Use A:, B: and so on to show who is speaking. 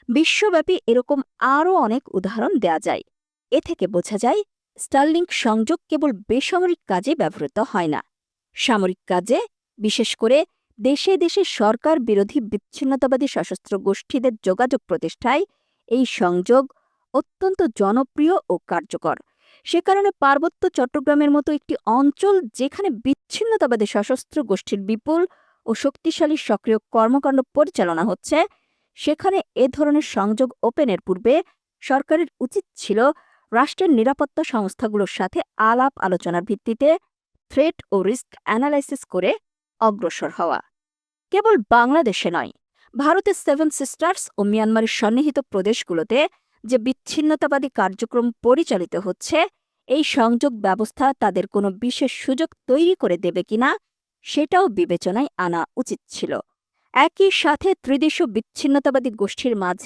A: বিশ্বব্যাপী এরকম আরও অনেক উদাহরণ দেয়া যায়। এ থেকে বোঝা যায় স্টারলিংক সংযোগ কেবল বেসামরিক কাজে ব্যবহৃত হয় না, সামরিক কাজে, বিশেষ করে দেশে দেশে সরকার বিরোধী বিচ্ছিন্নতাবাদী সশস্ত্র গোষ্ঠীদের যোগাযোগ প্রতিষ্ঠায় এই সংযোগ অত্যন্ত জনপ্রিয় ও কার্যকর। সে কারণে পার্বত্য চট্টগ্রামের মতো একটি অঞ্চল যেখানে বিচ্ছিন্নতাবাদী সশস্ত্র গোষ্ঠীর বিপুল ও শক্তিশালী সক্রিয় কর্মকাণ্ড পরিচালনা হচ্ছে, সেখানে এ ধরনের সংযোগ ওপেনের পূর্বে সরকারের উচিত ছিল রাষ্ট্রের নিরাপত্তা সংস্থাগুলোর সাথে আলাপ আলোচনার ভিত্তিতে থ্রেট ও রিস্ক অ্যানালাইসিস করে অগ্রসর হওয়া। কেবল বাংলাদেশে নয়, ভারতের সেভেন সিস্টার্স ও মিয়ানমারের সন্নিহিত প্রদেশগুলোতে যে বিচ্ছিন্নতাবাদী কার্যক্রম পরিচালিত হচ্ছে, এই সংযোগ ব্যবস্থা তাদের কোনো বিশেষ সুযোগ তৈরি করে দেবে কিনা সেটাও বিবেচনায় আনা উচিত ছিল। একই সাথে ত্রিদেশীয় বিচ্ছিন্নতাবাদী গোষ্ঠীর মাঝে